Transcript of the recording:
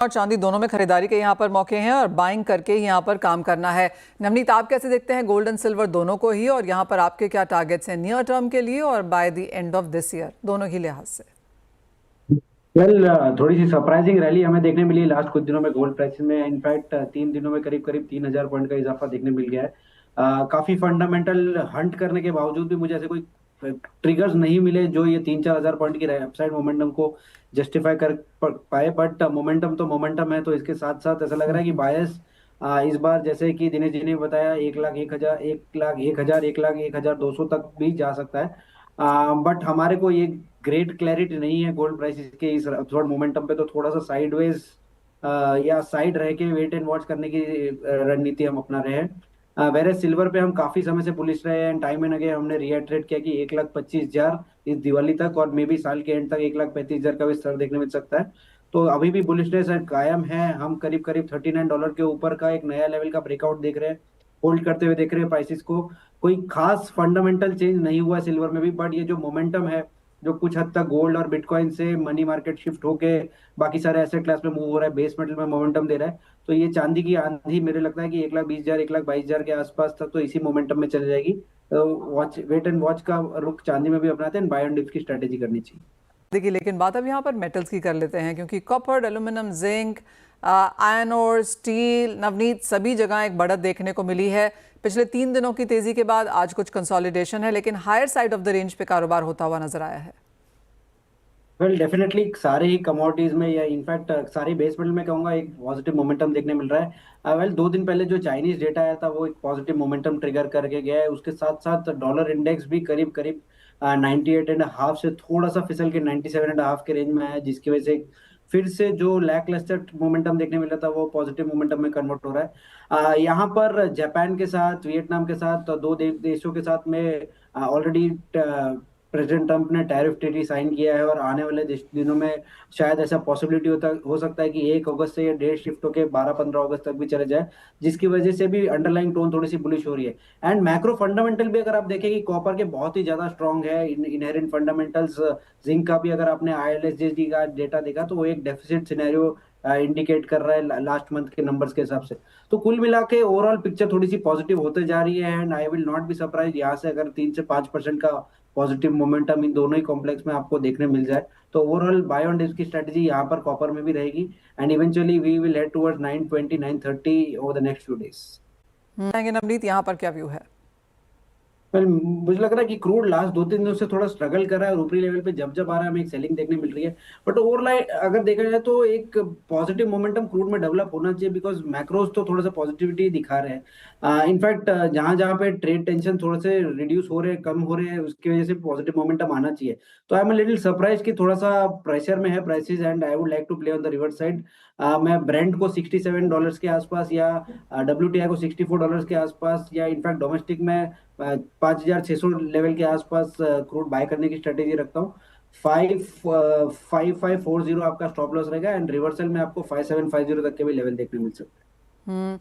और चांदी दोनों में खरीदारी के यहाँ पर मौके हैं और बाइंग करके यहाँ पर काम करना है। नवनीत, आप कैसे देखते हैं गोल्ड एंड सिल्वर दोनों को ही, और यहाँ पर आपके क्या टारगेट्स हैं नियर टर्म के लिए और by the end of this year, दोनों ही लिहाज से? थोड़ी सी सरप्राइजिंग रैली हमें देखने मिली लास्ट कुछ दिनों में गोल्ड प्राइस में। इनफैक्ट 3 दिनों में करीब करीब 3,000 पॉइंट का इजाफा देखने मिल गया है। काफी फंडामेंटल हंट करने के बावजूद भी मुझे ऐसे कोई ट्रिगर्स नहीं मिले जो ये 3-4 हज़ार पॉइंट की अपसाइड मोमेंटम को जस्टिफाई कर पाए। बट मोमेंटम तो मोमेंटम है, तो इसके साथ साथ ऐसा लग रहा है कि बायस इस बार, जैसे कि दिनेश जी ने बताया, 1,01,000, 1,01,000, 1,01,200 तक भी जा सकता है। बट हमारे को ये ग्रेट क्लैरिटी नहीं है गोल्ड प्राइसेस के इस अपवर्ड मोमेंटम पे, तो थोड़ा सा साइडवेज या साइड रह के वेट एंड वॉच करने की रणनीति हम अपना रहे हैं। वेरे सिल्वर पे हम काफी समय से बुलिश रहे हैं। टाइम एंड अगेन हमने रिएटरेट किया कि 1,25,000 इस दिवाली तक और मे बी साल के एंड तक 1,35,000 का भी स्तर देखने मिल सकता है। तो अभी भी बुलिशनेस कायम है। हम करीब करीब $39 के ऊपर का एक नया लेवल का ब्रेकआउट देख रहे हैं, होल्ड करते हुए देख रहे हैं प्राइसेस को। कोई खास फंडामेंटल चेंज नहीं हुआ सिल्वर में भी, बट ये जो मोमेंटम है जो कुछ हद तक गोल्ड और बिटकॉइन से मनी मार्केट शिफ्ट होके बाकी सारे एसेट क्लास में मूव हो रहा है, बेस मेटल में मोमेंटम दे रहा है। तो ये चांदी की आंधी मेरे लगता है कि 1,20,000, 1,22,000 के आसपास तक तो इसी मोमेंटम में चल जाएगी। तो वॉच, वेट एंड वॉच का रुख चांदी में भी अपनाते हैं, बाय एंड डिप्स की स्ट्रेटेजी करनी चाहिए। देखिए, लेकिन बात अब यहाँ पर मेटल्स की कर लेते हैं, क्योंकि कॉपर, एल्यूमिनियम, जिंक, आयरन और स्टील, नवनीत, सभी जगह एक बढ़त देखने को मिली है। पिछले 3 दिनों की तेजी के बाद आज कुछ कंसोलिडेशन है, लेकिन higher side of the range पे कारोबार होता हुआ नजर आया है। वेल डेफिनेटली सारे ही कमोडिटीज में या इनफैक्ट सारे बेस मेटल में कहूंगा एक पॉजिटिव मोमेंटम देखने मिल रहा है। वेल 2 दिन पहले जो चाइनीज डेटा आया था वो एक पॉजिटिव मोमेंटम ट्रिगर करके गया है। उसके साथ साथ डॉलर इंडेक्स भी करीब करीब 98.5 से थोड़ा सा फिसल के 97.5 के रेंज में आया, जिसकी वजह से फिर से जो लैक लस्टर मोमेंटम देखने मिला था वो पॉजिटिव मोमेंटम में कन्वर्ट हो रहा है। यहाँ पर जापान के साथ, वियतनाम के साथ, दो देशों के साथ में ऑलरेडी प्रेसिडेंट ट्रंप ने टैरिफ ट्रीटी साइन किया है, और आने वाले दिनों में शायद ऐसा पॉसिबिलिटी हो सकता है कि 1 अगस्त से ये डेट शिफ्ट होकर 12-15 अगस्त तक भी चले जाए, जिसकी वजह से भी अंडरलाइंग टोन थोड़ी सी बुलिश हो रही है। एंड मैक्रो फंडामेंटल भी अगर आप देखें कि कॉपर के बहुत ही ज्यादा स्ट्रांग है इनहेरेंट फंडामेंटल्स। जिंक का भी अगर आपने ILSJD का डेटा देखा तो वो एक डेफिसिट सिनेरियो इंडिकेट कर रहा है लास्ट मंथ के नंबर्स के हिसाब से। तो कुल मिला के ओवरऑल पिक्चर थोड़ी सी पॉजिटिव होते जा रही है, and I will not be surprise यहाँ से अगर 3 से 5% का पॉजिटिव मोमेंटम इन दोनों ही कॉम्प्लेक्स में आपको देखने मिल जाए। तो ओवरऑल बाय ऑन डिप्स की स्ट्रेटजी यहाँ पर कॉपर में भी रहेगी, and eventually we will head towards 920, 930 over the next few days. Navneet, यहाँ पर क्या व्यू है? वेल मुझे लग रहा है कि क्रूड लास्ट 2-3 दिनों से थोड़ा स्ट्रगल कर रहा है, और ऊपरी लेवल पे जब जब आ रहा है हमें एक सेलिंग देखने मिल रही है। बट ओवरऑल अगर देखा जाए तो एक पॉजिटिव मोमेंटम क्रूड में डेवलप होना चाहिए, बिकॉज मैक्रोज तो थोड़ा सा पॉजिटिविटी दिखा रहे हैं। इनफैक्ट जहां जहां पे ट्रेड टेंशन थोड़े से रिड्यूस हो रहे हैं, कम हो रहे हैं, उसकी वजह से पॉजिटिव मोमेंटम आना चाहिए। तो आई एम लिटिल सरप्राइज कि थोड़ा सा प्रेशर में है prices, and I would like to play on the reverse side. मैं ब्रेंट को $67 के आसपास, या WTI को $64 के आसपास, या इनफैक्ट डोमेस्टिक में 5,600 लेवल के आसपास क्रूड बाय करने की स्ट्रेटेजी रखता हूँ। 5,5540 आपका स्टॉप लॉस रहेगा, एंड रिवर्सल में आपको 5,750 तक के भी लेवल देखने मिल सकते हैं।